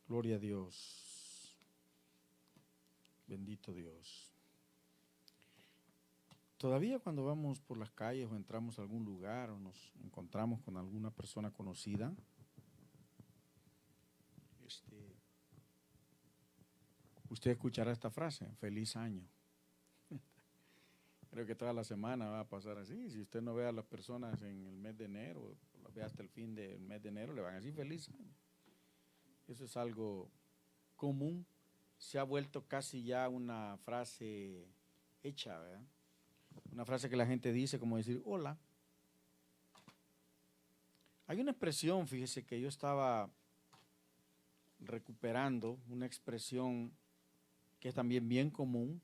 Gloria a Dios. Bendito Dios. Todavía cuando vamos por las calles o entramos a algún lugar o nos encontramos con alguna persona conocida, usted escuchará esta frase: feliz año. Creo que toda la semana va a pasar así. Si usted no ve a las personas en el mes de enero, las ve hasta el fin del mes de enero, le van a decir feliz año. Eso es algo común. Se ha vuelto casi ya una frase hecha, ¿verdad? Una frase que la gente dice como decir hola. Hay una expresión, fíjese, que yo estaba recuperando, una expresión que es también bien común,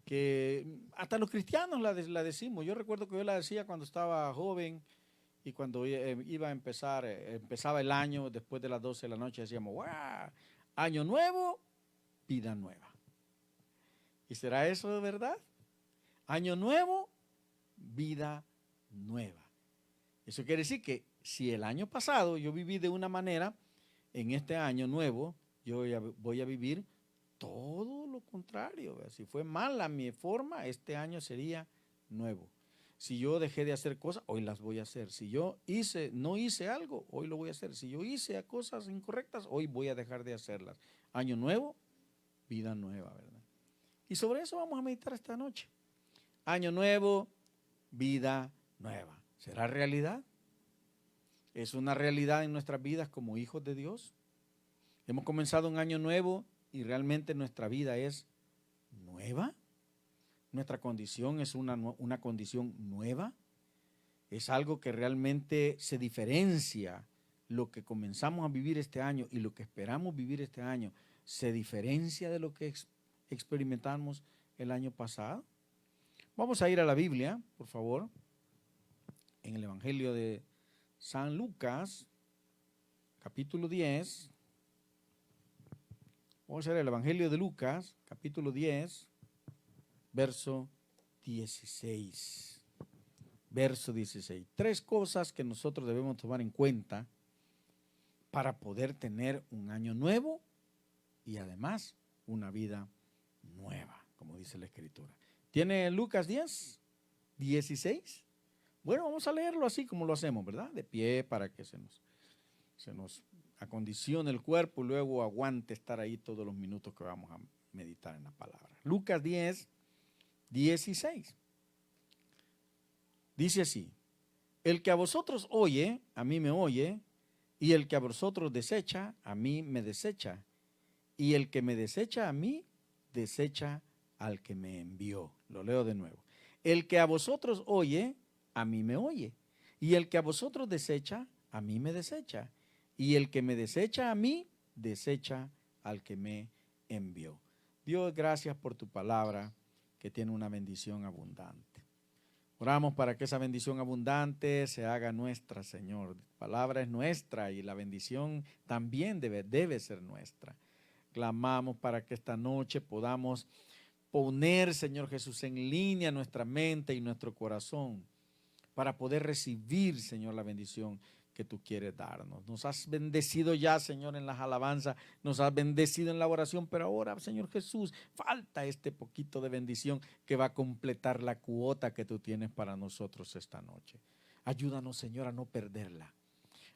que hasta los cristianos la decimos. Yo recuerdo que yo la decía cuando estaba joven y cuando iba a empezar, empezaba el año, después de las 12 de la noche decíamos, ¡guau! Año nuevo, vida nueva. ¿Y será eso de verdad? Año nuevo, vida nueva. Eso quiere decir que si el año pasado yo viví de una manera, en este año nuevo yo voy a vivir todo lo contrario. ¿Verdad? Si fue mala mi forma, este año sería nuevo. Si yo dejé de hacer cosas, hoy las voy a hacer. Si yo no hice algo, hoy lo voy a hacer. Si yo hice cosas incorrectas, hoy voy a dejar de hacerlas. Año nuevo, vida nueva, ¿verdad? Y sobre eso vamos a meditar esta noche. Año nuevo, vida nueva. ¿Será realidad? ¿Es una realidad en nuestras vidas como hijos de Dios? Hemos comenzado un año nuevo y realmente nuestra vida es nueva. Nuestra condición es una condición nueva. Es algo que realmente se diferencia. Lo que comenzamos a vivir este año y lo que esperamos vivir este año se diferencia de lo que experimentamos el año pasado. Vamos a ir a la Biblia, por favor, en el Evangelio de San Lucas, capítulo 10. Vamos a ver el Evangelio de Lucas, capítulo 10, verso 16. Verso 16. Tres cosas que nosotros debemos tomar en cuenta para poder tener un año nuevo y además una vida nueva, como dice la Escritura. ¿Tiene Lucas 10, 16? Bueno, vamos a leerlo así como lo hacemos, ¿verdad? De pie para que se nos acondicione el cuerpo y luego aguante estar ahí todos los minutos que vamos a meditar en la palabra. Lucas 10, 16. Dice así: el que a vosotros oye, a mí me oye, y el que a vosotros desecha, a mí me desecha, y el que me desecha a mí, desecha al que me envió. Lo leo de nuevo. El que a vosotros oye, a mí me oye, y el que a vosotros desecha, a mí me desecha, y el que me desecha a mí, desecha al que me envió. Dios, gracias por tu palabra que tiene una bendición abundante. Oramos para que esa bendición abundante se haga nuestra, Señor. La palabra es nuestra y la bendición también debe ser nuestra. Clamamos para que esta noche podamos poner, Señor Jesús, en línea nuestra mente y nuestro corazón para poder recibir, Señor, la bendición que tú quieres darnos. Nos has bendecido ya, Señor, en las alabanzas, nos has bendecido en la oración, pero ahora, Señor Jesús, falta este poquito de bendición que va a completar la cuota que tú tienes para nosotros esta noche. Ayúdanos, Señor, a no perderla.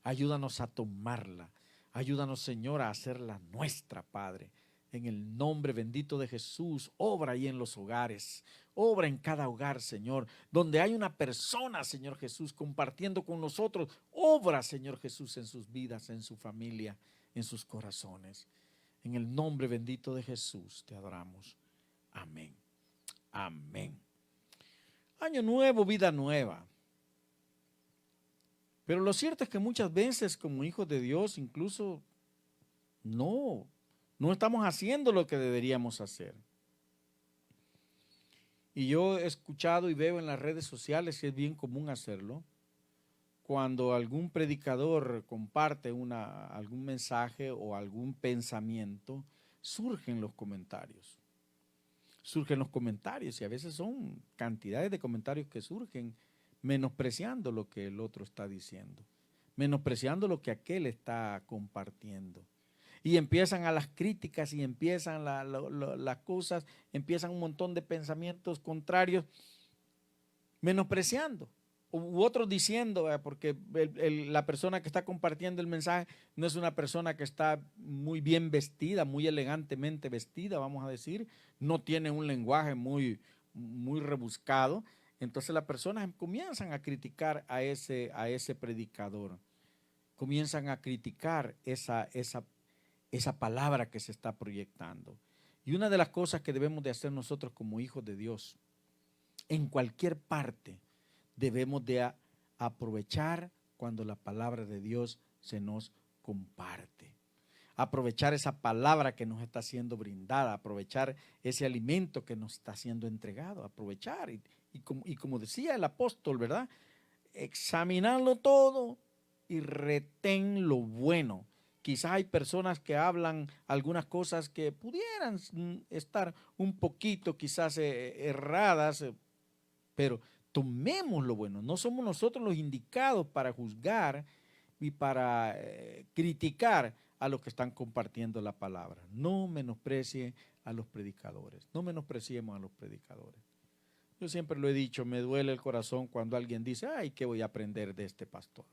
Ayúdanos a tomarla. Ayúdanos, Señor, a hacerla nuestra, Padre. En el nombre bendito de Jesús, obra ahí en los hogares, obra en cada hogar, Señor, donde hay una persona, Señor Jesús, compartiendo con nosotros, obra, Señor Jesús, en sus vidas, en su familia, en sus corazones. En el nombre bendito de Jesús te adoramos. Amén. Amén. Año nuevo, vida nueva. Pero lo cierto es que muchas veces como hijos de Dios incluso no estamos haciendo lo que deberíamos hacer. Y yo he escuchado y veo en las redes sociales que es bien común hacerlo. Cuando algún predicador comparte algún mensaje o algún pensamiento, surgen los comentarios. Surgen los comentarios y a veces son cantidades de comentarios que surgen menospreciando lo que el otro está diciendo, menospreciando lo que aquel está compartiendo. Y empiezan a las críticas y empiezan las cosas, empiezan un montón de pensamientos contrarios, menospreciando. U otros diciendo, porque la persona que está compartiendo el mensaje no es una persona que está muy bien vestida, muy elegantemente vestida, vamos a decir, no tiene un lenguaje muy rebuscado. Entonces las personas comienzan a criticar a ese predicador, comienzan a criticar esa palabra que se está proyectando. Y una de las cosas que debemos de hacer nosotros como hijos de Dios, en cualquier parte, debemos de aprovechar cuando la palabra de Dios se nos comparte. Aprovechar esa palabra que nos está siendo brindada, aprovechar ese alimento que nos está siendo entregado, aprovechar. Y como decía el apóstol, ¿verdad? Examinarlo todo y retén lo bueno. Quizás hay personas que hablan algunas cosas que pudieran estar un poquito quizás erradas, pero tomemos lo bueno. No somos nosotros los indicados para juzgar y para criticar a los que están compartiendo la palabra. No menosprecie a los predicadores. No menospreciemos a los predicadores. Yo siempre lo he dicho, me duele el corazón cuando alguien dice, ay, ¿qué voy a aprender de este pastor?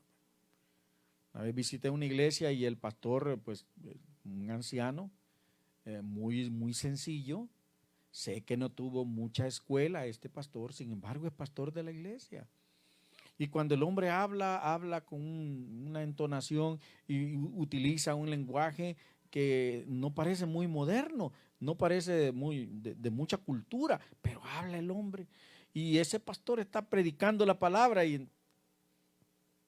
Una vez visité una iglesia y el pastor, pues, un anciano, muy sencillo. Sé que no tuvo mucha escuela este pastor, sin embargo es pastor de la iglesia. Y cuando el hombre habla con una entonación y utiliza un lenguaje que no parece muy moderno, no parece de mucha cultura, pero habla el hombre. Y ese pastor está predicando la palabra y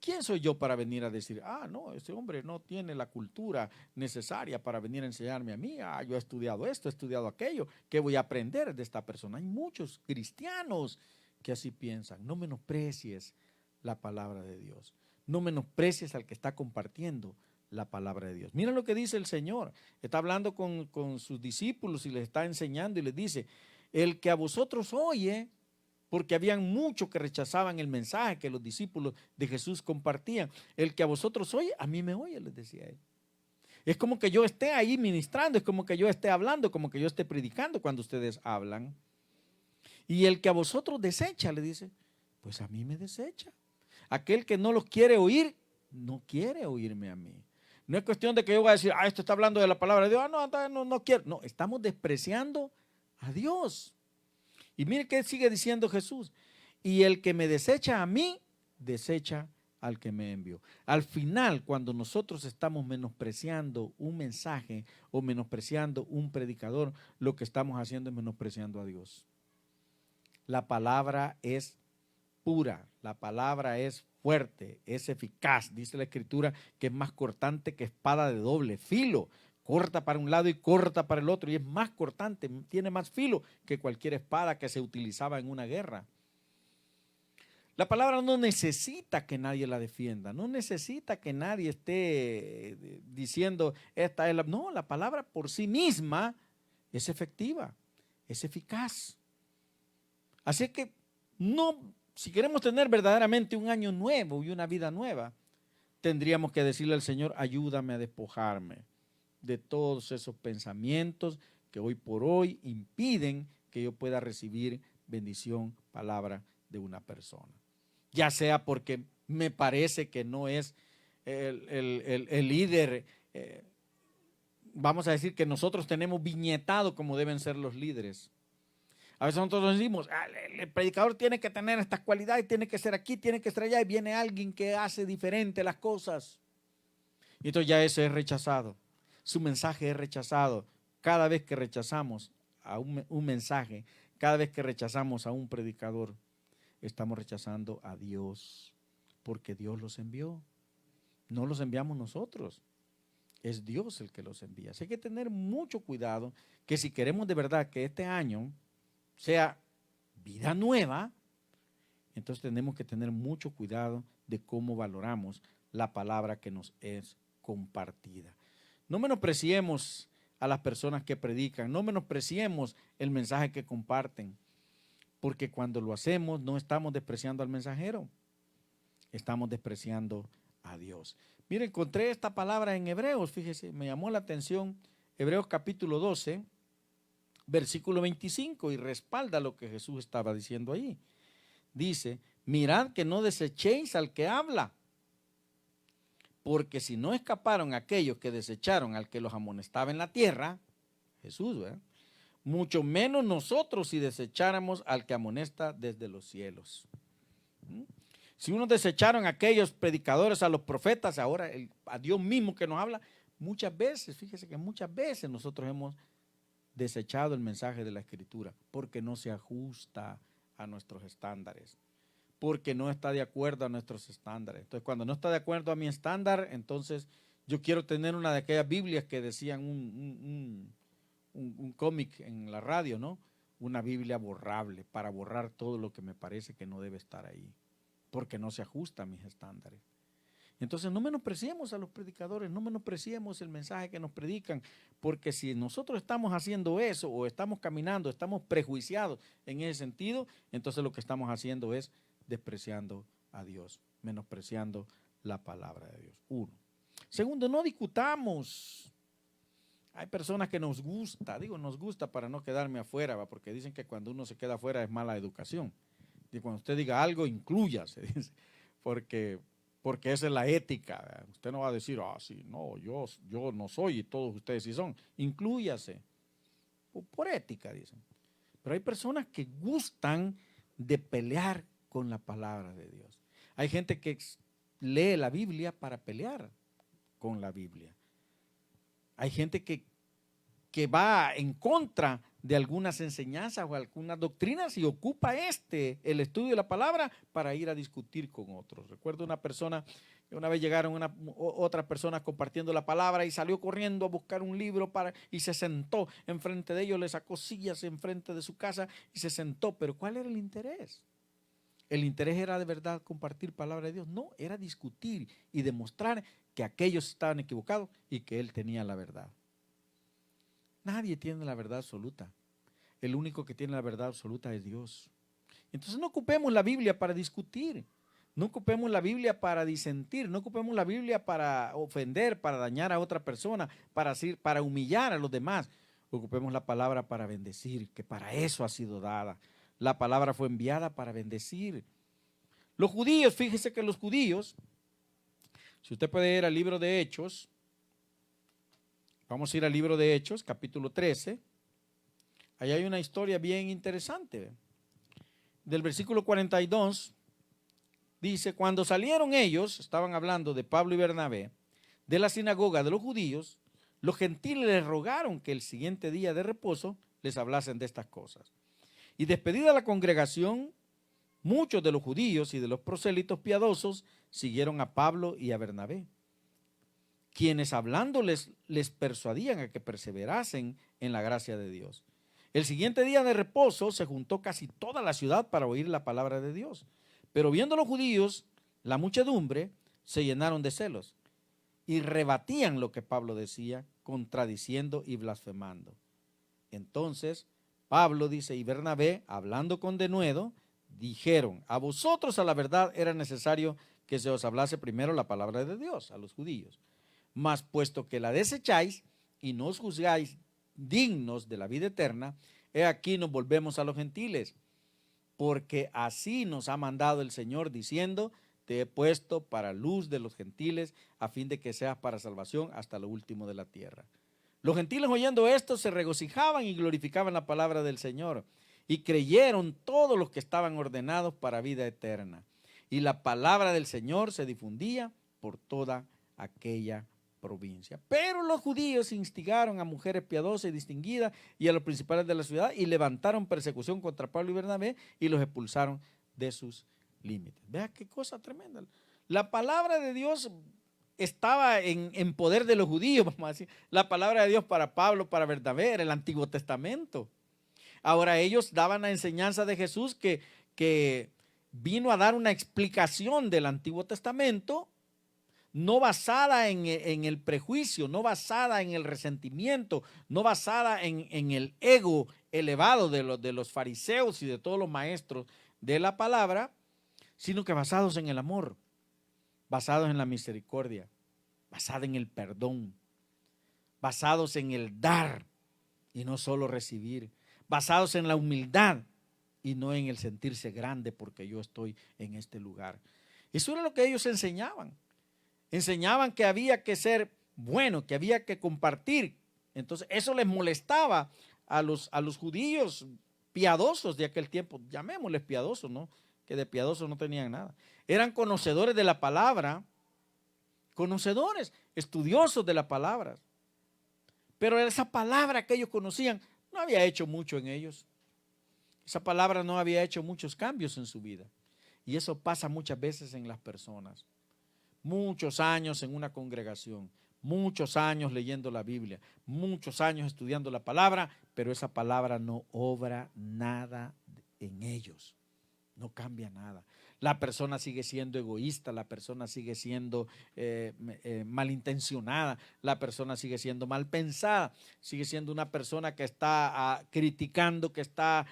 ¿quién soy yo para venir a decir, no, ese hombre no tiene la cultura necesaria para venir a enseñarme a mí? Yo he estudiado esto, he estudiado aquello, ¿qué voy a aprender de esta persona? Hay muchos cristianos que así piensan. No menosprecies la palabra de Dios. No menosprecies al que está compartiendo la palabra de Dios. Mira lo que dice el Señor. Está hablando con sus discípulos y les está enseñando y les dice, el que a vosotros oye, porque habían muchos que rechazaban el mensaje que los discípulos de Jesús compartían. El que a vosotros oye, a mí me oye, les decía él. Es como que yo esté ahí ministrando, es como que yo esté hablando, como que yo esté predicando cuando ustedes hablan. Y el que a vosotros desecha, le dice, pues a mí me desecha. Aquel que no los quiere oír, no quiere oírme a mí. No es cuestión de que yo voy a decir, esto está hablando de la palabra de Dios, no quiero. No, estamos despreciando a Dios. Y mire qué sigue diciendo Jesús. Y el que me desecha a mí, desecha al que me envió. Al final, cuando nosotros estamos menospreciando un mensaje o menospreciando un predicador, lo que estamos haciendo es menospreciando a Dios. La palabra es pura, la palabra es fuerte, es eficaz. Dice la Escritura que es más cortante que espada de doble filo. Corta para un lado y corta para el otro, y es más cortante, tiene más filo que cualquier espada que se utilizaba en una guerra. La palabra no necesita que nadie la defienda, no necesita que nadie esté diciendo esta es la... No, la palabra por sí misma es efectiva, es eficaz. Así que no, si queremos tener verdaderamente un año nuevo y una vida nueva, tendríamos que decirle al Señor, ayúdame a despojarme de todos esos pensamientos que hoy por hoy impiden que yo pueda recibir bendición, palabra de una persona. Ya sea porque me parece que no es el líder, vamos a decir que nosotros tenemos viñetado como deben ser los líderes. A veces nosotros decimos, el predicador tiene que tener estas cualidades, tiene que ser aquí, tiene que ser allá, y viene alguien que hace diferente las cosas. Y entonces ya eso es rechazado. Su mensaje es rechazado. Cada vez que rechazamos a un mensaje, cada vez que rechazamos a un predicador, estamos rechazando a Dios, porque Dios los envió. No los enviamos nosotros, es Dios el que los envía. Así que hay que tener mucho cuidado, que si queremos de verdad que este año sea vida nueva, entonces tenemos que tener mucho cuidado de cómo valoramos la palabra que nos es compartida. No menospreciemos a las personas que predican, no menospreciemos el mensaje que comparten, porque cuando lo hacemos no estamos despreciando al mensajero, estamos despreciando a Dios. Mire, encontré esta palabra en Hebreos, fíjese, me llamó la atención. Hebreos capítulo 12, versículo 25, y respalda lo que Jesús estaba diciendo ahí. Dice, mirad que no desechéis al que habla, porque si no escaparon aquellos que desecharon al que los amonestaba en la tierra, Jesús, ¿verdad?, mucho menos nosotros si desecháramos al que amonesta desde los cielos. Si unos desecharon a aquellos predicadores, a los profetas, ahora a Dios mismo que nos habla, muchas veces, fíjese que muchas veces nosotros hemos desechado el mensaje de la Escritura porque no se ajusta a nuestros estándares, porque no está de acuerdo a nuestros estándares. Entonces, cuando no está de acuerdo a mi estándar, entonces yo quiero tener una de aquellas Biblias que decían un cómic en la radio, ¿no? Una Biblia borrable para borrar todo lo que me parece que no debe estar ahí, porque no se ajusta a mis estándares. Entonces no menospreciemos a los predicadores, no menospreciemos el mensaje que nos predican, porque si nosotros estamos haciendo eso o estamos caminando, estamos prejuiciados en ese sentido, entonces lo que estamos haciendo es despreciando a Dios, menospreciando la palabra de Dios. Uno. Segundo, no discutamos. Hay personas que nos gusta, nos gusta para no quedarme afuera, porque dicen que cuando uno se queda afuera es mala educación. Y cuando usted diga algo, inclúyase, dice, porque esa es la ética, ¿verdad? Usted no va a decir, sí, no, yo no soy y todos ustedes sí son. Inclúyase, por ética, dicen. Pero hay personas que gustan de pelear con la palabra de Dios. Hay gente que lee la Biblia para pelear con la Biblia. Hay gente que va en contra de algunas enseñanzas o algunas doctrinas y ocupa el estudio de la palabra para ir a discutir con otros. Recuerdo una persona, una vez llegaron otras personas compartiendo la palabra y salió corriendo a buscar un libro y se sentó enfrente de ellos, le sacó sillas enfrente de su casa y se sentó. Pero ¿cuál era el interés? ¿El interés era de verdad compartir palabra de Dios? No, era discutir y demostrar que aquellos estaban equivocados y que él tenía la verdad. Nadie tiene la verdad absoluta. El único que tiene la verdad absoluta es Dios. Entonces no ocupemos la Biblia para discutir. No ocupemos la Biblia para disentir. No ocupemos la Biblia para ofender, para dañar a otra persona, para humillar a los demás. Ocupemos la palabra para bendecir, que para eso ha sido dada. La palabra fue enviada para bendecir. Los judíos, fíjese que los judíos, si usted puede ir al libro de Hechos, vamos a ir al libro de Hechos, capítulo 13. Ahí hay una historia bien interesante. Del versículo 42, dice, cuando salieron ellos, estaban hablando de Pablo y Bernabé, de la sinagoga de los judíos, los gentiles les rogaron que el siguiente día de reposo les hablasen de estas cosas. Y despedida la congregación, muchos de los judíos y de los prosélitos piadosos siguieron a Pablo y a Bernabé, quienes hablándoles les persuadían a que perseverasen en la gracia de Dios. El siguiente día de reposo se juntó casi toda la ciudad para oír la palabra de Dios. Pero viendo los judíos, la muchedumbre, se llenaron de celos y rebatían lo que Pablo decía, contradiciendo y blasfemando. Entonces, Pablo dice, y Bernabé, hablando con denuedo, dijeron, a vosotros a la verdad era necesario que se os hablase primero la palabra de Dios, a los judíos. Mas puesto que la desecháis y no os juzgáis dignos de la vida eterna, he aquí nos volvemos a los gentiles, porque así nos ha mandado el Señor diciendo, te he puesto para luz de los gentiles, a fin de que seas para salvación hasta lo último de la tierra. Los gentiles oyendo esto se regocijaban y glorificaban la palabra del Señor, y creyeron todos los que estaban ordenados para vida eterna. Y la palabra del Señor se difundía por toda aquella provincia. Pero los judíos instigaron a mujeres piadosas y distinguidas y a los principales de la ciudad y levantaron persecución contra Pablo y Bernabé y los expulsaron de sus límites. Vea qué cosa tremenda. La palabra de Dios estaba en poder de los judíos, vamos a decir. La palabra de Dios para Pablo, para Bernabé, era el Antiguo Testamento. Ahora ellos daban la enseñanza de Jesús que vino a dar una explicación del Antiguo Testamento, no basada en el prejuicio, no basada en el resentimiento, no basada en el ego elevado de los fariseos y de todos los maestros de la palabra, sino que basados en el amor, basados en la misericordia. basada en el perdón, basados en el dar y no solo recibir, basados en la humildad y no en el sentirse grande porque yo estoy en este lugar. Eso era lo que ellos enseñaban. Enseñaban que había que ser bueno, que había que compartir. Entonces eso les molestaba a los judíos piadosos de aquel tiempo, llamémosles piadosos, ¿no? Que de piadosos no tenían nada. Eran conocedores de la palabra, conocedores, estudiosos de la palabra. Pero esa palabra que ellos conocían no había hecho mucho en ellos. Esa palabra no había hecho muchos cambios en su vida. Y eso pasa muchas veces en las personas. Muchos años en una congregación, muchos años leyendo la Biblia, muchos años estudiando la palabra, pero esa palabra no obra nada en ellos, no cambia nada. La persona sigue siendo egoísta, la persona sigue siendo malintencionada, la persona sigue siendo mal pensada, sigue siendo una persona que está criticando, que está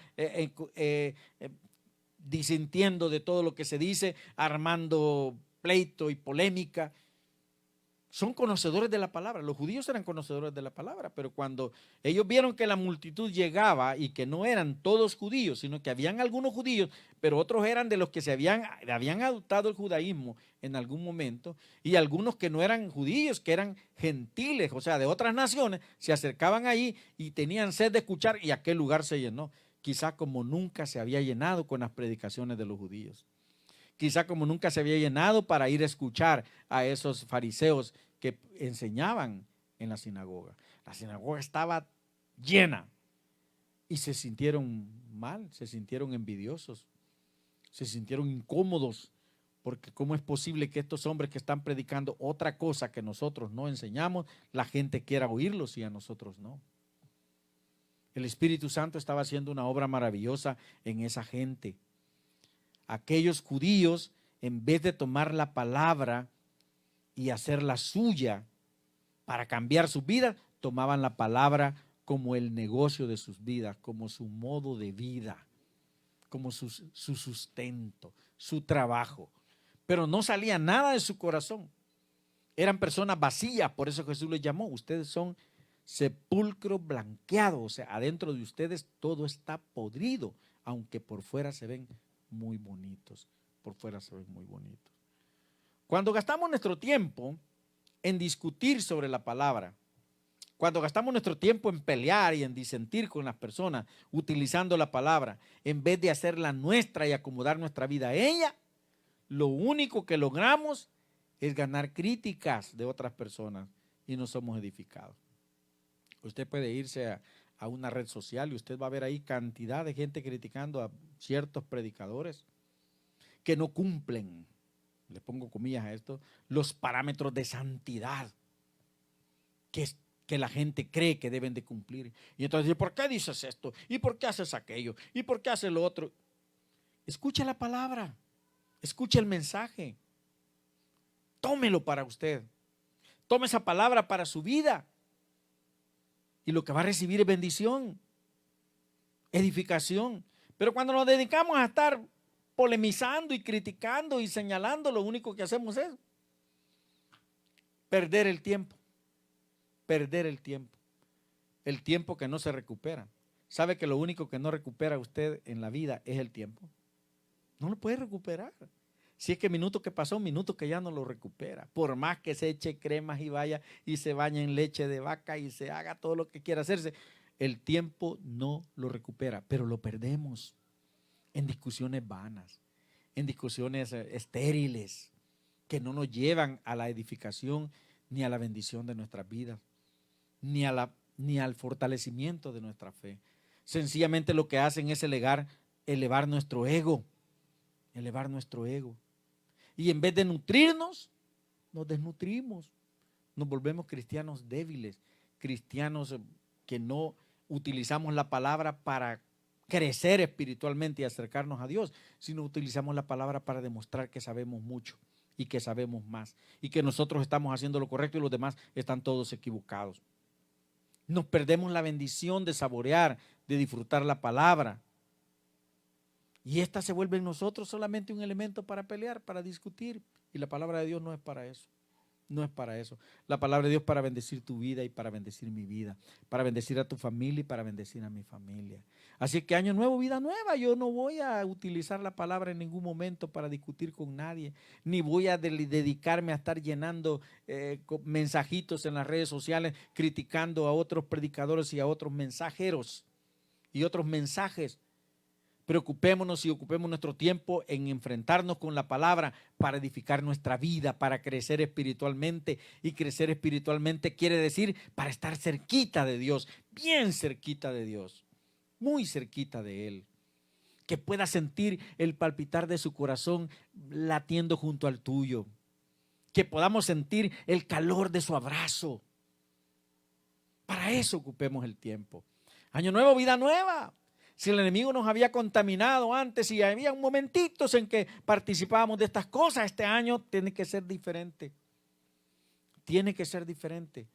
disintiendo de todo lo que se dice, armando pleito y polémica. Son conocedores de la palabra. Los judíos eran conocedores de la palabra, pero cuando ellos vieron que la multitud llegaba y que no eran todos judíos, sino que habían algunos judíos, pero otros eran de los que se habían adoptado el judaísmo en algún momento, y algunos que no eran judíos, que eran gentiles, o sea, de otras naciones, se acercaban ahí y tenían sed de escuchar, y aquel lugar se llenó, quizá como nunca se había llenado con las predicaciones de los judíos. Quizá como nunca se había llenado para ir a escuchar a esos fariseos que enseñaban en la sinagoga. La sinagoga estaba llena y se sintieron mal, se sintieron envidiosos, se sintieron incómodos, porque ¿cómo es posible que estos hombres que están predicando otra cosa que nosotros no enseñamos, la gente quiera oírlos y a nosotros no? El Espíritu Santo estaba haciendo una obra maravillosa en esa gente. Aquellos judíos, en vez de tomar la palabra y hacerla suya para cambiar su vida, tomaban la palabra como el negocio de sus vidas, como su modo de vida, como su sustento, su trabajo. Pero no salía nada de su corazón. Eran personas vacías, por eso Jesús les llamó. Ustedes son sepulcro blanqueado, o sea, adentro de ustedes todo está podrido, aunque por fuera se ven muy bonitos, por fuera se ven muy bonitos. Cuando gastamos nuestro tiempo en discutir sobre la palabra, cuando gastamos nuestro tiempo en pelear y en disentir con las personas utilizando la palabra, en vez de hacerla nuestra y acomodar nuestra vida a ella, lo único que logramos es ganar críticas de otras personas y no somos edificados. Usted puede irse a una red social y usted va a ver ahí cantidad de gente criticando a ciertos predicadores que no cumplen, le pongo comillas a esto, los parámetros de santidad que la gente cree que deben de cumplir. Y entonces, ¿por qué dices esto? ¿Y por qué haces aquello? ¿Y por qué haces lo otro? Escuche la palabra, escuche el mensaje, tómelo para usted, tome esa palabra para su vida y lo que va a recibir es bendición, edificación. Pero cuando nos dedicamos a estar polemizando y criticando y señalando, lo único que hacemos es perder el tiempo el tiempo que no se recupera. ¿Sabe que lo único que no recupera usted en la vida es el tiempo? No lo puede recuperar. Si es que minuto que pasó, minuto que ya no lo recupera. Por más que se eche cremas y vaya y se bañe en leche de vaca y se haga todo lo que quiera hacerse, el tiempo no lo recupera, pero lo perdemos en discusiones vanas, en discusiones estériles, que no nos llevan a la edificación ni a la bendición de nuestras vidas, ni al fortalecimiento de nuestra fe. Sencillamente lo que hacen es elevar nuestro ego, Y en vez de nutrirnos, nos desnutrimos, nos volvemos cristianos débiles, cristianos que no utilizamos la palabra para crecer espiritualmente y acercarnos a Dios, sino utilizamos la palabra para demostrar que sabemos mucho y que sabemos más y que nosotros estamos haciendo lo correcto y los demás están todos equivocados. Nos perdemos la bendición de saborear, de disfrutar la palabra. Y esta se vuelve en nosotros solamente un elemento para pelear, para discutir. Y la palabra de Dios no es para eso. No es para eso. La palabra de Dios es para bendecir tu vida y para bendecir mi vida, para bendecir a tu familia y para bendecir a mi familia. Así que año nuevo, vida nueva. Yo no voy a utilizar la palabra en ningún momento para discutir con nadie, ni voy a dedicarme a estar llenando mensajitos en las redes sociales, criticando a otros predicadores y a otros mensajeros y otros mensajes. Preocupémonos y ocupemos nuestro tiempo en enfrentarnos con la palabra para edificar nuestra vida, para crecer espiritualmente. Y crecer espiritualmente quiere decir para estar cerquita de Dios, bien cerquita de Dios, muy cerquita de Él. Que pueda sentir el palpitar de su corazón latiendo junto al tuyo. Que podamos sentir el calor de su abrazo. Para eso ocupemos el tiempo. Año nuevo, vida nueva. Si el enemigo nos había contaminado antes y había momentitos en que participábamos de estas cosas, este año tiene que ser diferente. Tiene que ser diferente.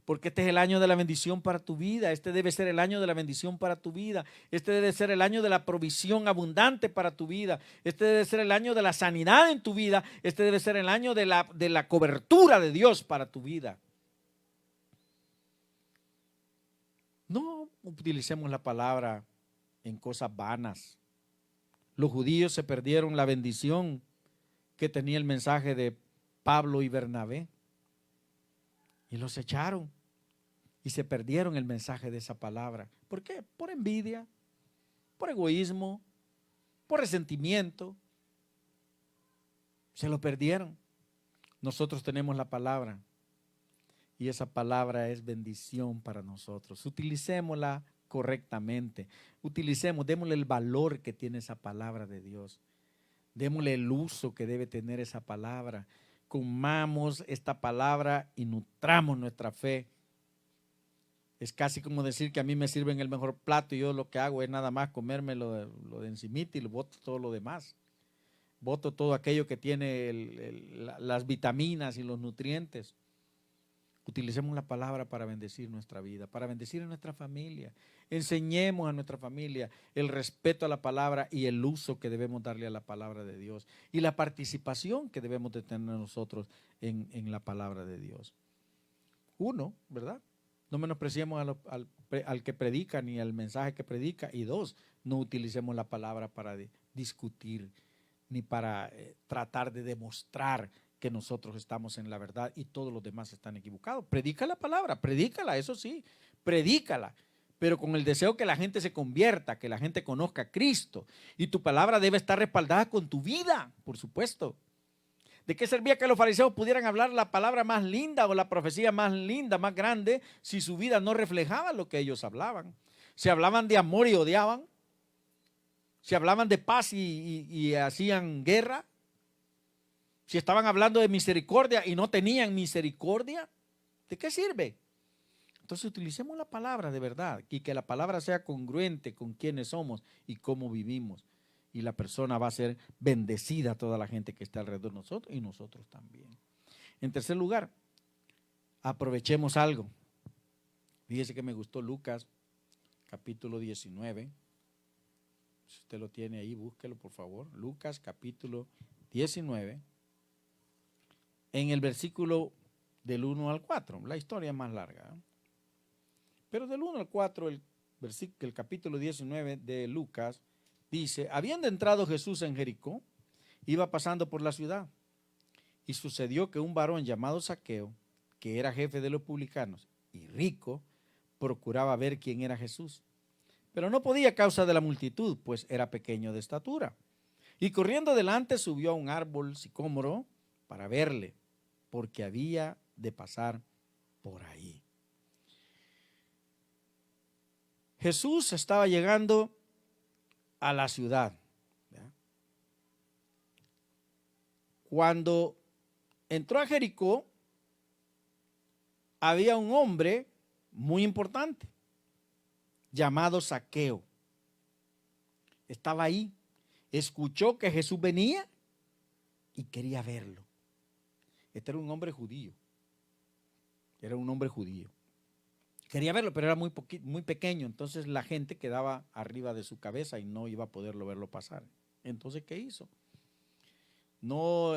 Porque este es el año de la bendición para tu vida. Este debe ser el año de la bendición para tu vida. Este debe ser el año de la provisión abundante para tu vida. Este debe ser el año de la sanidad en tu vida. Este debe ser el año de la cobertura de Dios para tu vida. No utilicemos la palabra en cosas vanas. Los judíos se perdieron la bendición que tenía el mensaje de Pablo y Bernabé y los echaron y se perdieron el mensaje de esa palabra. ¿Por qué? Por envidia, por egoísmo, por resentimiento. Se lo perdieron. Nosotros tenemos la palabra y esa palabra es bendición para nosotros. Utilicémosla correctamente. Démosle el valor que tiene esa palabra de Dios. Démosle el uso que debe tener esa palabra. Comamos esta palabra y nutramos nuestra fe. Es casi como decir que a mí me sirven el mejor plato y yo lo que hago es nada más comerme lo de encimita y lo boto todo lo demás. Boto todo aquello que tiene las vitaminas y los nutrientes. Utilicemos la palabra para bendecir nuestra vida, para bendecir a nuestra familia. Enseñemos a nuestra familia el respeto a la palabra y el uso que debemos darle a la palabra de Dios y la participación que debemos de tener nosotros en la palabra de Dios. Uno, ¿verdad? No menospreciemos al que predica ni al mensaje que predica. Y dos, no utilicemos la palabra para discutir ni para tratar de demostrar que nosotros estamos en la verdad y todos los demás están equivocados. Predica la palabra, predícala, eso sí, predícala, pero con el deseo que la gente se convierta, que la gente conozca a Cristo. Y tu palabra debe estar respaldada con tu vida, por supuesto. ¿De qué servía que los fariseos pudieran hablar la palabra más linda o la profecía más linda, más grande, si su vida no reflejaba lo que ellos hablaban? Si hablaban de amor y odiaban, si hablaban de paz y hacían guerra, si estaban hablando de misericordia y no tenían misericordia, ¿de qué sirve? Entonces utilicemos la palabra de verdad y que la palabra sea congruente con quiénes somos y cómo vivimos. Y la persona va a ser bendecida, toda la gente que está alrededor de nosotros y nosotros también. En tercer lugar, aprovechemos algo. Fíjese que me gustó Lucas capítulo 19. Si usted lo tiene ahí, búsquelo por favor. Lucas capítulo 19. En el versículo del 1 al 4, la historia es más larga, ¿eh? Pero del 1 al 4, el capítulo 19 de Lucas dice: habiendo entrado Jesús en Jericó, iba pasando por la ciudad, y sucedió que un varón llamado Zaqueo, que era jefe de los publicanos y rico, procuraba ver quién era Jesús, pero no podía a causa de la multitud, pues era pequeño de estatura. Y corriendo adelante subió a un árbol sicómoro para verle, porque había de pasar por ahí. Jesús estaba llegando a la ciudad. ¿Ya? Cuando entró a Jericó, había un hombre muy importante llamado Zaqueo. Estaba ahí, escuchó que Jesús venía y quería verlo. Este era un hombre judío. Quería verlo, pero era muy pequeño, entonces la gente quedaba arriba de su cabeza y no iba a poderlo verlo pasar. Entonces, ¿qué hizo? No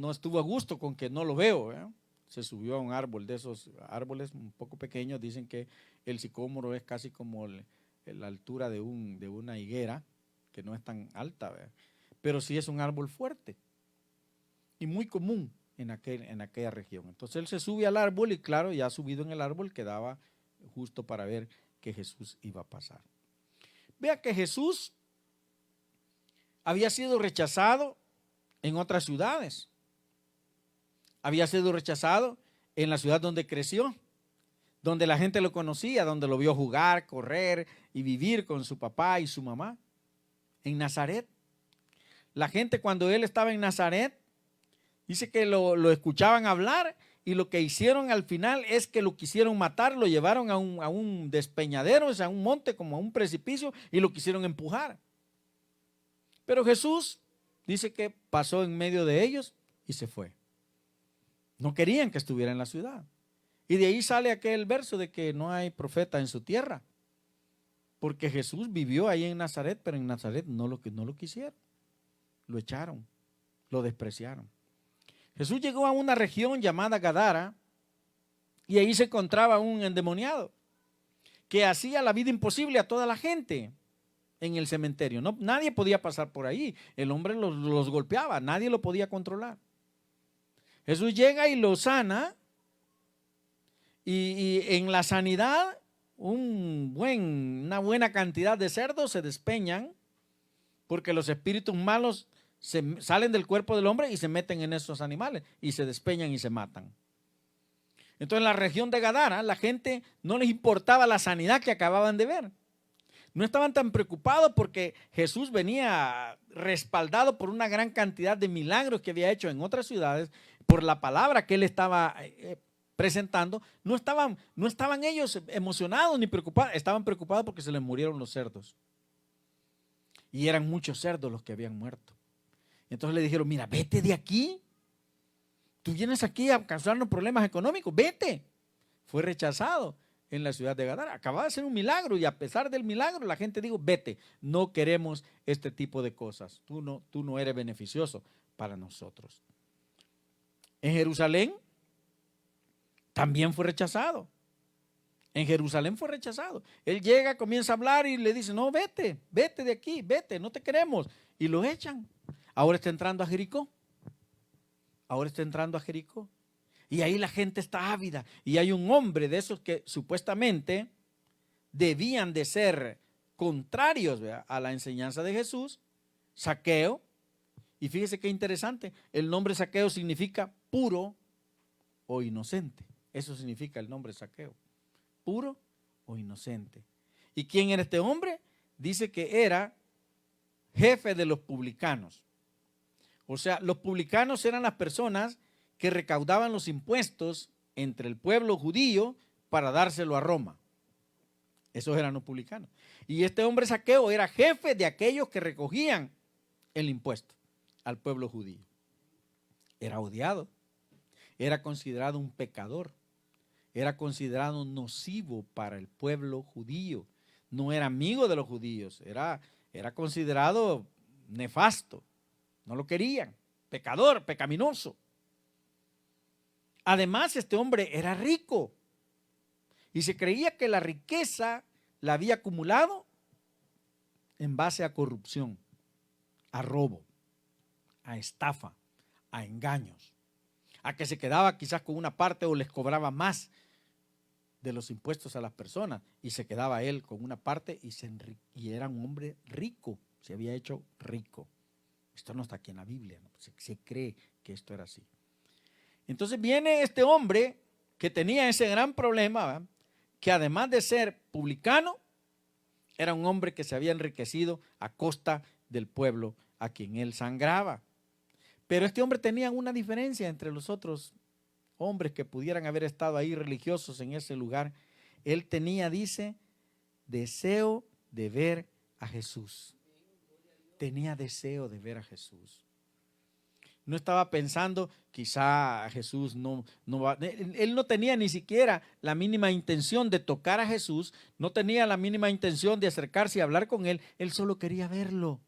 estuvo a gusto con que no lo veo, ¿eh? se subió a un árbol de esos árboles un poco pequeños. Dicen que el sicómoro es casi como la altura de una higuera, que no es tan alta, ¿verdad? Pero sí es un árbol fuerte y muy común en aquella región. Entonces él se sube al árbol y claro, ya subido en el árbol quedaba justo para ver que Jesús iba a pasar. Vea que Jesús había sido rechazado en otras ciudades. Había sido rechazado en la ciudad donde creció, donde la gente lo conocía, donde lo vio jugar, correr y vivir con su papá y su mamá. En Nazaret. La gente, cuando él estaba en Nazaret, dice que lo escuchaban hablar, y lo que hicieron al final es que lo quisieron matar, lo llevaron a un despeñadero, o sea, a un monte, como a un precipicio, y lo quisieron empujar. Pero Jesús dice que pasó en medio de ellos y se fue. No querían que estuviera en la ciudad. Y de ahí sale aquel verso de que no hay profeta en su tierra. Porque Jesús vivió ahí en Nazaret, pero en Nazaret no lo quisieron. Lo echaron, lo despreciaron. Jesús llegó a una región llamada Gadara, y ahí se encontraba un endemoniado que hacía la vida imposible a toda la gente en el cementerio. No, nadie podía pasar por ahí. El hombre los golpeaba, nadie lo podía controlar. Jesús llega y lo sana, y en la sanidad una buena cantidad de cerdos se despeñan, porque los espíritus malos salen del cuerpo del hombre y se meten en esos animales y se despeñan y se matan. Entonces en la región de Gadara la gente no les importaba la sanidad que acababan de ver. No estaban tan preocupados porque Jesús venía respaldado por una gran cantidad de milagros que había hecho en otras ciudades, por la palabra que él estaba presentando. No estaban ellos emocionados ni preocupados, estaban preocupados porque se les murieron los cerdos. Y eran muchos cerdos los que habían muerto. Entonces le dijeron, mira, vete de aquí. Tú vienes aquí a causarnos problemas económicos, vete. Fue rechazado en la ciudad de Gadara. Acababa de hacer un milagro, y a pesar del milagro la gente dijo, vete, no queremos este tipo de cosas. Tú no eres beneficioso para nosotros. En Jerusalén también fue rechazado. En Jerusalén fue rechazado. Él llega, comienza a hablar y le dice, no, vete de aquí, vete, no te queremos. Y lo echan. Ahora está entrando a Jericó. Y ahí la gente está ávida. Y hay un hombre de esos que supuestamente debían de ser contrarios, ¿verdad?, a la enseñanza de Jesús, Zaqueo. Y fíjese qué interesante, el nombre Zaqueo significa puro o inocente. Eso significa el nombre Zaqueo, puro o inocente. ¿Y quién era este hombre? Dice que era jefe de los publicanos. O sea, los publicanos eran las personas que recaudaban los impuestos entre el pueblo judío para dárselo a Roma. Esos eran los publicanos. Y este hombre Zaqueo era jefe de aquellos que recogían el impuesto al pueblo judío. Era odiado, era considerado un pecador, era considerado nocivo para el pueblo judío. No era amigo de los judíos, era considerado nefasto. No lo querían, pecador, pecaminoso. Además, este hombre era rico y se creía que la riqueza la había acumulado en base a corrupción, a robo, a estafa, a engaños, a que se quedaba quizás con una parte o les cobraba más de los impuestos a las personas y se quedaba él con una parte y era un hombre rico, se había hecho rico. Esto no está aquí en la Biblia, ¿no? Se cree que esto era así. Entonces viene este hombre que tenía ese gran problema, ¿verdad?, que además de ser publicano, era un hombre que se había enriquecido a costa del pueblo a quien él sangraba. Pero este hombre tenía una diferencia entre los otros hombres que pudieran haber estado ahí religiosos en ese lugar. Él tenía, dice, deseo de ver a Jesús. Tenía deseo de ver a Jesús. No estaba pensando, quizá Jesús no va. Él no tenía ni siquiera la mínima intención de tocar a Jesús, no tenía la mínima intención de acercarse y hablar con él. Él solo quería verlo.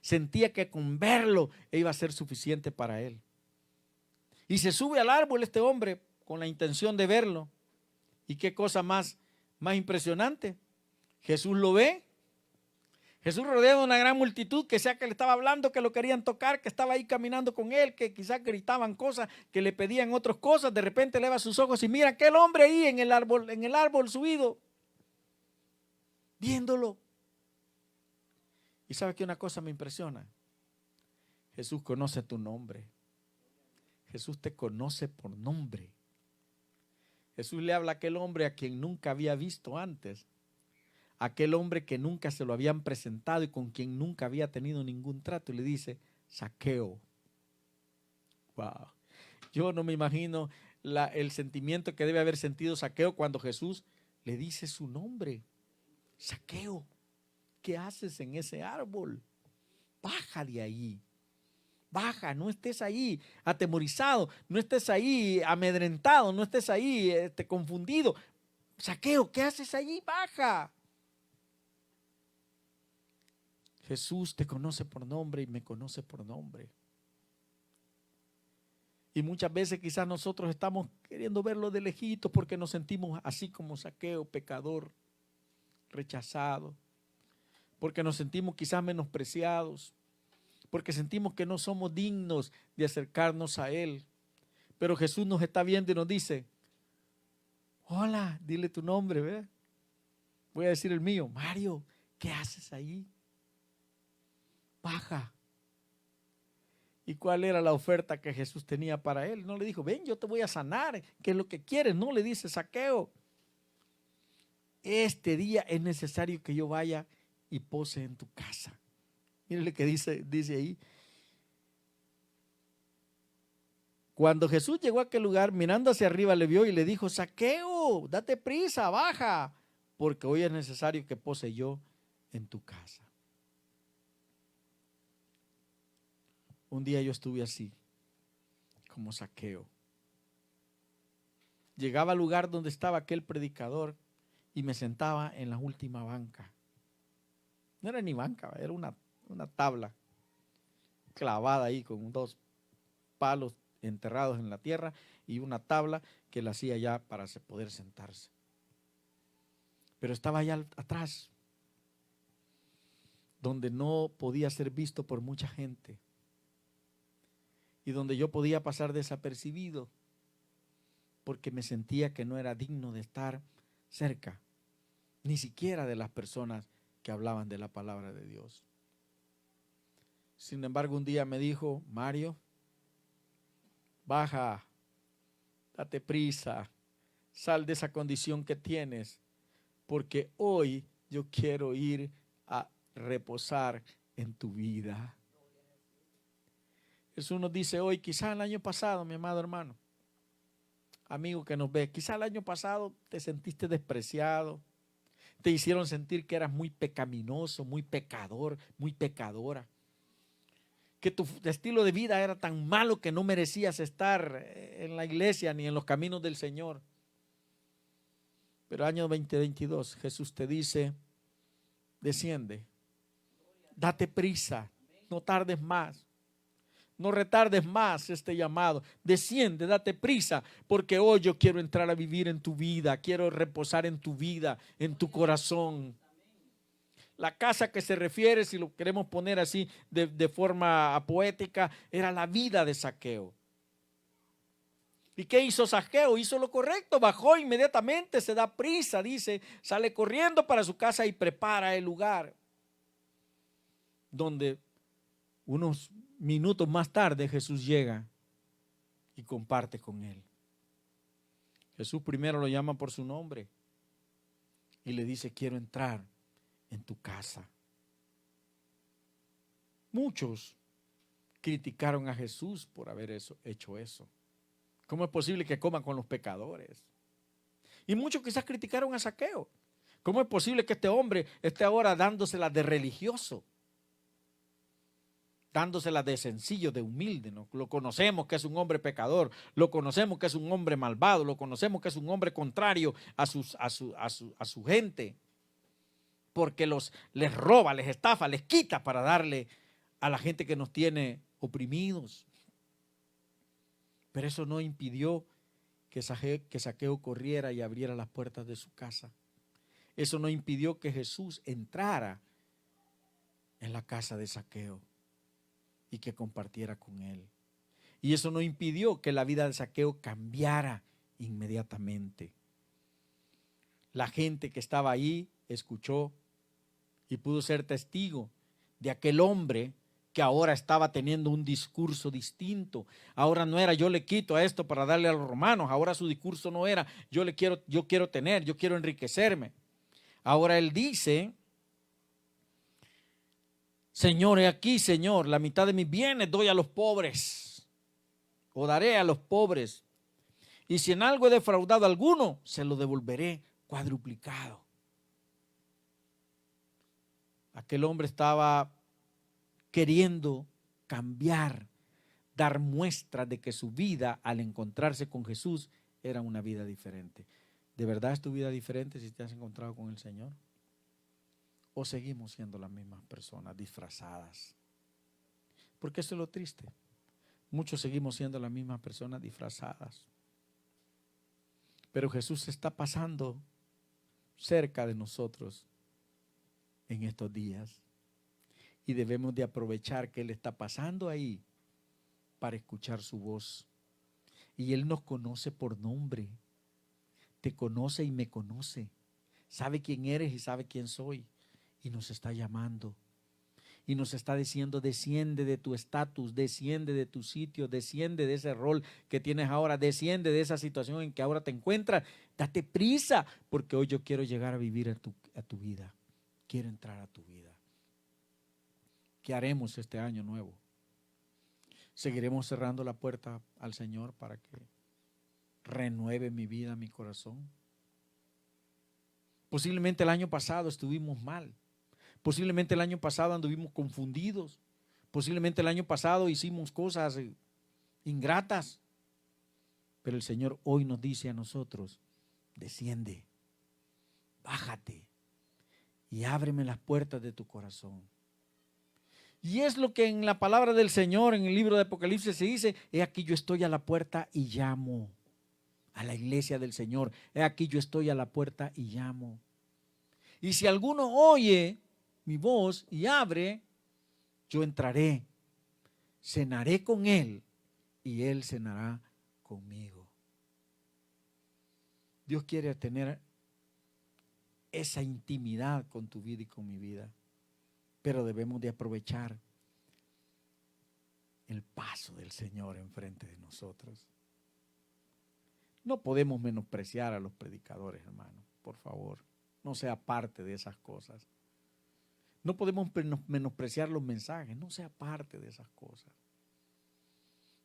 Sentía que con verlo iba a ser suficiente para él. Y se sube al árbol este hombre con la intención de verlo. ¿Y qué cosa más impresionante? Jesús lo ve. Jesús rodeado de una gran multitud, que sea que le estaba hablando, que lo querían tocar, que estaba ahí caminando con él, que quizás gritaban cosas, que le pedían otras cosas. De repente eleva sus ojos y mira aquel hombre ahí en el árbol subido, viéndolo. Y sabe que una cosa me impresiona. Jesús conoce tu nombre. Jesús te conoce por nombre. Jesús le habla a aquel hombre a quien nunca había visto antes. Aquel hombre que nunca se lo habían presentado y con quien nunca había tenido ningún trato. Y le dice, Zaqueo. Wow. Yo no me imagino el sentimiento que debe haber sentido Zaqueo cuando Jesús le dice su nombre. Zaqueo, ¿qué haces en ese árbol? Baja de ahí. Baja, no estés ahí atemorizado, no estés ahí amedrentado, no estés ahí confundido. Zaqueo, ¿qué haces ahí? Baja. Jesús te conoce por nombre y me conoce por nombre. Y muchas veces quizás nosotros estamos queriendo verlo de lejitos porque nos sentimos así como Zaqueo, pecador, rechazado, porque nos sentimos quizás menospreciados, porque sentimos que no somos dignos de acercarnos a Él. Pero Jesús nos está viendo y nos dice, hola, dile tu nombre, ¿ve? Voy a decir el mío, Mario, ¿qué haces ahí? Baja. ¿Y cuál era la oferta que Jesús tenía para él? No le dijo, ven, yo te voy a sanar, ¿qué es lo que quieres? No, le dice, Zaqueo, este día es necesario que yo vaya y pose en tu casa. Mire lo que dice ahí. Cuando Jesús llegó a aquel lugar, mirando hacia arriba, le vio y le dijo, Zaqueo, date prisa, baja, porque hoy es necesario que pose yo en tu casa. Un día yo estuve así, como Zaqueo. Llegaba al lugar donde estaba aquel predicador y me sentaba en la última banca. No era ni banca, era una tabla clavada ahí con dos palos enterrados en la tierra y una tabla que la hacía ya para poder sentarse. Pero estaba allá atrás, donde no podía ser visto por mucha gente y donde yo podía pasar desapercibido porque me sentía que no era digno de estar cerca, ni siquiera de las personas que hablaban de la palabra de Dios. Sin embargo, un día me dijo, Mario, baja, date prisa, sal de esa condición que tienes, porque hoy yo quiero ir a reposar en tu vida. Jesús nos dice hoy, quizás el año pasado, mi amado hermano, amigo que nos ve, quizás el año pasado te sentiste despreciado, te hicieron sentir que eras muy pecaminoso, muy pecador, muy pecadora, que tu estilo de vida era tan malo que no merecías estar en la iglesia ni en los caminos del Señor. Pero año 2022, Jesús te dice, desciende, date prisa, no tardes más. No retardes más este llamado. Desciende, date prisa, porque hoy yo quiero entrar a vivir en tu vida, quiero reposar en tu vida, en tu corazón. La casa que se refiere, si lo queremos poner así de forma poética, era la vida de Zaqueo. ¿Y qué hizo Zaqueo? Hizo lo correcto, bajó inmediatamente, se da prisa, dice, sale corriendo para su casa y prepara el lugar donde unos minutos más tarde Jesús llega y comparte con él. Jesús primero lo llama por su nombre y le dice, quiero entrar en tu casa. Muchos criticaron a Jesús por haber hecho eso. ¿Cómo es posible que coman con los pecadores? Y muchos quizás criticaron a Zaqueo. ¿Cómo es posible que este hombre esté ahora dándosela de religioso? Dándosela de sencillo, de humilde, ¿no? Lo conocemos que es un hombre pecador, lo conocemos que es un hombre malvado, lo conocemos que es un hombre contrario a su gente, porque les roba, les estafa, les quita para darle a la gente que nos tiene oprimidos. Pero eso no impidió que Zaqueo corriera y abriera las puertas de su casa. Eso no impidió que Jesús entrara en la casa de Zaqueo y que compartiera con él. Y eso no impidió que la vida de Zaqueo cambiara inmediatamente. La gente que estaba ahí escuchó y pudo ser testigo de aquel hombre que ahora estaba teniendo un discurso distinto. Ahora no era yo le quito a esto para darle a los romanos. Ahora su discurso no era yo quiero tener, yo quiero enriquecerme. Ahora él dice: Señor, he aquí, Señor, la mitad de mis bienes doy a los pobres, o daré a los pobres. Y si en algo he defraudado a alguno, se lo devolveré cuadruplicado. Aquel hombre estaba queriendo cambiar, dar muestras de que su vida al encontrarse con Jesús era una vida diferente. ¿De verdad es tu vida diferente si te has encontrado con el Señor? ¿O seguimos siendo las mismas personas disfrazadas? Porque eso es lo triste. Muchos seguimos siendo las mismas personas disfrazadas. Pero Jesús está pasando cerca de nosotros en estos días. Y debemos de aprovechar que Él está pasando ahí para escuchar su voz. Y Él nos conoce por nombre. Te conoce y me conoce. Sabe quién eres y sabe quién soy. Y nos está llamando. Y nos está diciendo: desciende de tu estatus, desciende de tu sitio, desciende de ese rol que tienes ahora, desciende de esa situación en que ahora te encuentras. Date prisa, porque hoy yo quiero llegar a vivir a tu vida. Quiero entrar a tu vida. ¿Qué haremos este año nuevo? ¿Seguiremos cerrando la puerta al Señor para que renueve mi vida, mi corazón? Posiblemente el año pasado estuvimos mal. Posiblemente el año pasado anduvimos confundidos. Posiblemente el año pasado hicimos cosas ingratas. Pero el Señor hoy nos dice a nosotros: desciende, bájate y ábreme las puertas de tu corazón. Y es lo que en la palabra del Señor, en el libro de Apocalipsis se dice: he aquí yo estoy a la puerta y llamo. A la iglesia del Señor: he aquí yo estoy a la puerta y llamo. Y si alguno oye mi voz y abre, yo entraré, cenaré con él y él cenará conmigo. Dios quiere tener esa intimidad con tu vida y con mi vida, pero debemos de aprovechar el paso del Señor enfrente de nosotros. No podemos menospreciar a los predicadores, hermano, por favor, no sea parte de esas cosas. No podemos menospreciar los mensajes, no sea parte de esas cosas.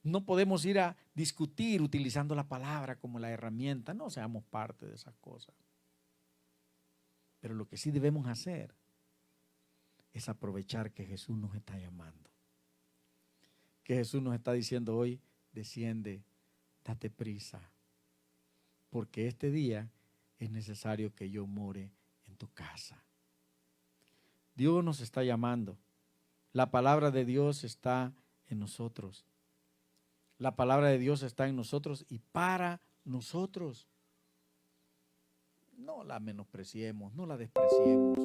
No podemos ir a discutir utilizando la palabra como la herramienta, no seamos parte de esas cosas. Pero lo que sí debemos hacer es aprovechar que Jesús nos está llamando. Que Jesús nos está diciendo hoy: desciende, date prisa, porque este día es necesario que yo more en tu casa. Dios nos está llamando. La palabra de Dios está en nosotros. La palabra de Dios está en nosotros y para nosotros. No la menospreciemos, no la despreciemos.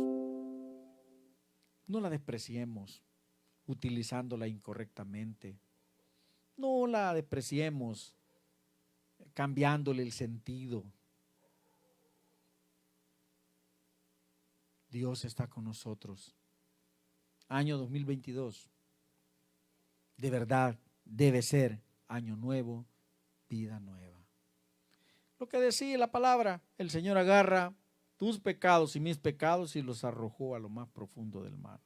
No la despreciemos utilizándola incorrectamente. No la despreciemos cambiándole el sentido. Dios está con nosotros. Año 2022. De verdad debe ser año nuevo, vida nueva. Lo que decía la palabra: el Señor agarra tus pecados y mis pecados y los arrojó a lo más profundo del mar.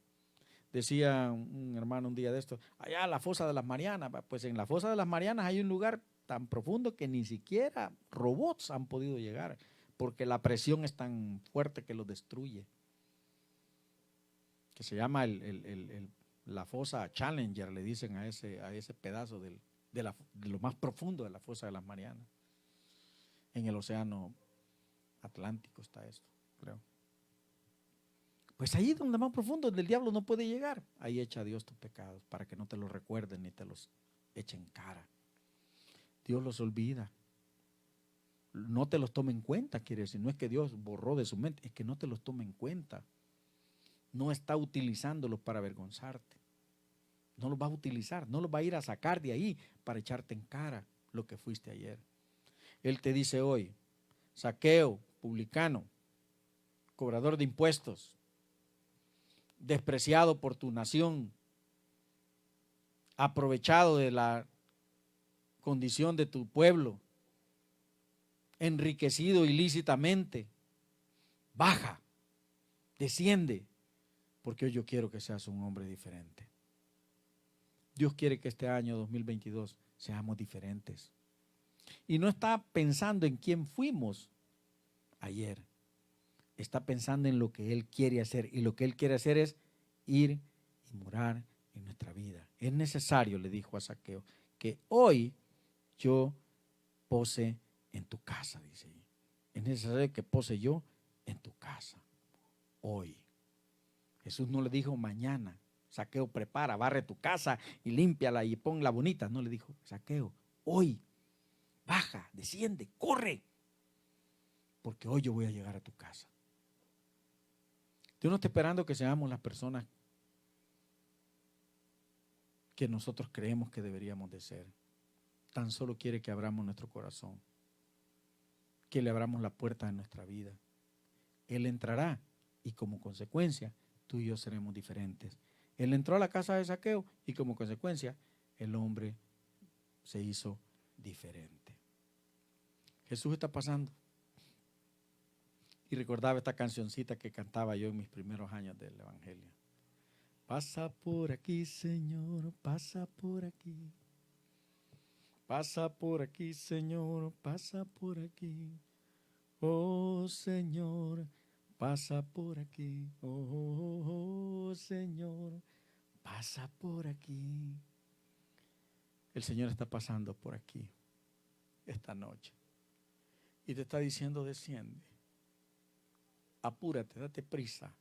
Decía un hermano un día de esto: allá la fosa de las Marianas. Pues en la fosa de las Marianas hay un lugar tan profundo que ni siquiera robots han podido llegar, porque la presión es tan fuerte que los destruye. Que se llama la fosa Challenger, le dicen a ese pedazo de lo más profundo de la fosa de las Marianas. En el océano Atlántico está esto, creo. Pues ahí donde más profundo, donde el diablo no puede llegar, ahí echa Dios tus pecados para que no te los recuerden ni te los echen en cara. Dios los olvida. No te los toma en cuenta, quiere decir. No es que Dios borró de su mente, es que no te los toma en cuenta. No está utilizándolos para avergonzarte. No los va a utilizar, no los va a ir a sacar de ahí para echarte en cara lo que fuiste ayer. Él te dice hoy: Zaqueo, publicano, cobrador de impuestos, despreciado por tu nación, aprovechado de la condición de tu pueblo, enriquecido ilícitamente, baja, desciende, porque hoy yo quiero que seas un hombre diferente. Dios quiere que este año 2022 seamos diferentes. Y no está pensando en quién fuimos ayer. Está pensando en lo que Él quiere hacer. Y lo que Él quiere hacer es ir y morar en nuestra vida. Es necesario, le dijo a Zaqueo, que hoy yo pose en tu casa, dice. Es necesario que pose yo en tu casa. Hoy. Jesús no le dijo mañana. Zaqueo, prepara, barre tu casa y límpiala y ponla bonita. No, le dijo: Zaqueo, hoy, baja, desciende, corre, porque hoy yo voy a llegar a tu casa. Dios no está esperando que seamos las personas que nosotros creemos que deberíamos de ser. Tan solo quiere que abramos nuestro corazón, que le abramos la puerta de nuestra vida. Él entrará y como consecuencia tú y yo seremos diferentes. Él entró a la casa de Zaqueo y como consecuencia el hombre se hizo diferente. Jesús está pasando. Y recordaba esta cancioncita que cantaba yo en mis primeros años del evangelio. Pasa por aquí, Señor, pasa por aquí. Pasa por aquí, Señor, pasa por aquí. Oh, Señor, pasa por aquí. Oh, Señor, pasa por aquí. El Señor está pasando por aquí esta noche. Y te está diciendo: desciende. Apúrate, date prisa.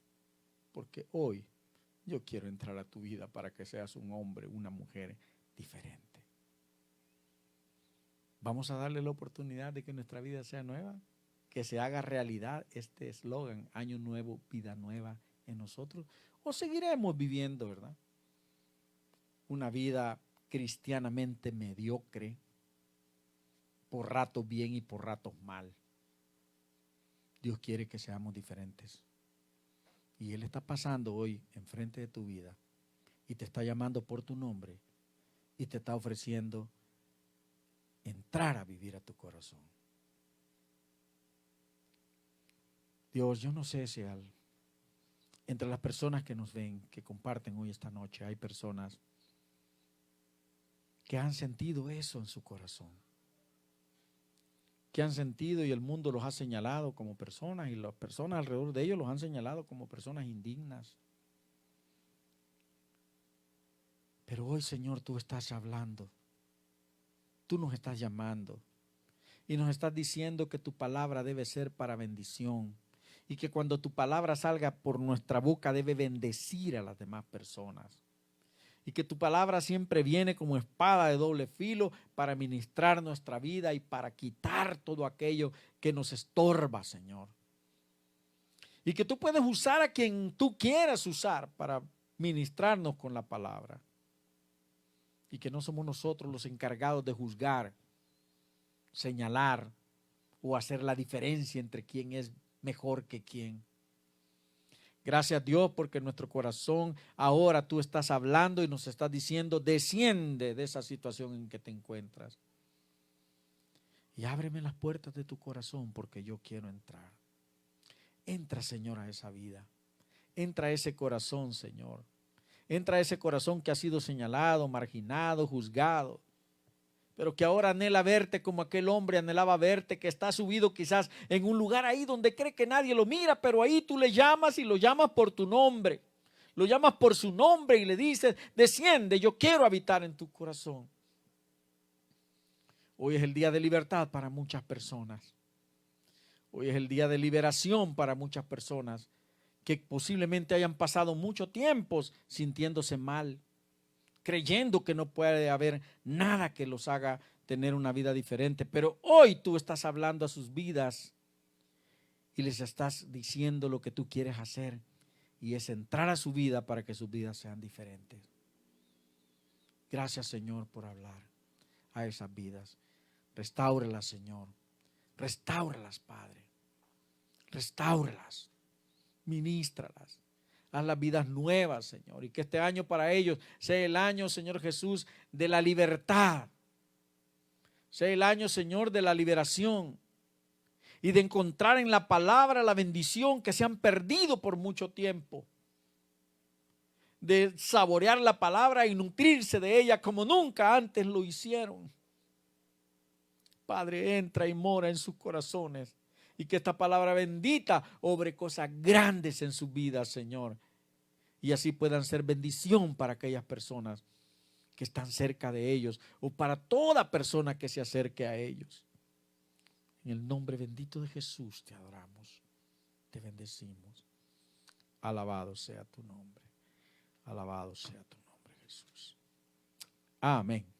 Porque hoy yo quiero entrar a tu vida para que seas un hombre, una mujer diferente. Vamos a darle la oportunidad de que nuestra vida sea nueva, que se haga realidad este eslogan: año nuevo, vida nueva en nosotros. O seguiremos viviendo, ¿verdad?, una vida cristianamente mediocre, por ratos bien y por ratos mal. Dios quiere que seamos diferentes. Y Él está pasando hoy enfrente de tu vida y te está llamando por tu nombre y te está ofreciendo entrar a vivir a tu corazón. Dios, yo no sé si entre las personas que nos ven, que comparten hoy esta noche, hay personas que han sentido eso en su corazón, que han sentido y el mundo los ha señalado como personas y las personas alrededor de ellos los han señalado como personas indignas. Pero hoy, Señor, tú estás hablando, tú nos estás llamando y nos estás diciendo que tu palabra debe ser para bendición y que cuando tu palabra salga por nuestra boca debe bendecir a las demás personas. Y que tu palabra siempre viene como espada de doble filo para ministrar nuestra vida y para quitar todo aquello que nos estorba, Señor. Y que tú puedes usar a quien tú quieras usar para ministrarnos con la palabra. Y que no somos nosotros los encargados de juzgar, señalar o hacer la diferencia entre quién es mejor que quién. Gracias, Dios, porque en nuestro corazón ahora tú estás hablando y nos estás diciendo: desciende de esa situación en que te encuentras y ábreme las puertas de tu corazón porque yo quiero entrar. Entra, Señor, a esa vida. Entra a ese corazón, Señor. Entra a ese corazón que ha sido señalado, marginado, juzgado, pero que ahora anhela verte como aquel hombre anhelaba verte, que está subido quizás en un lugar ahí donde cree que nadie lo mira, pero ahí tú le llamas y lo llamas por tu nombre, lo llamas por su nombre y le dices: desciende, yo quiero habitar en tu corazón. Hoy es el día de libertad para muchas personas. Hoy es el día de liberación para muchas personas que posiblemente hayan pasado mucho tiempo sintiéndose mal, creyendo que no puede haber nada que los haga tener una vida diferente. Pero hoy tú estás hablando a sus vidas y les estás diciendo lo que tú quieres hacer. Y es entrar a su vida para que sus vidas sean diferentes. Gracias, Señor, por hablar a esas vidas. Restáuralas, Señor. Restáuralas, Padre. Restáuralas. Ministralas. Haz las vidas nuevas, Señor. Y que este año para ellos sea el año, Señor Jesús, de la libertad. Sea el año, Señor, de la liberación. Y de encontrar en la palabra la bendición que se han perdido por mucho tiempo. De saborear la palabra y nutrirse de ella como nunca antes lo hicieron. Padre, entra y mora en sus corazones. Y que esta palabra bendita obre cosas grandes en sus vidas, Señor. Y así puedan ser bendición para aquellas personas que están cerca de ellos o para toda persona que se acerque a ellos. En el nombre bendito de Jesús te adoramos, te bendecimos. Alabado sea tu nombre. Alabado sea tu nombre, Jesús. Amén.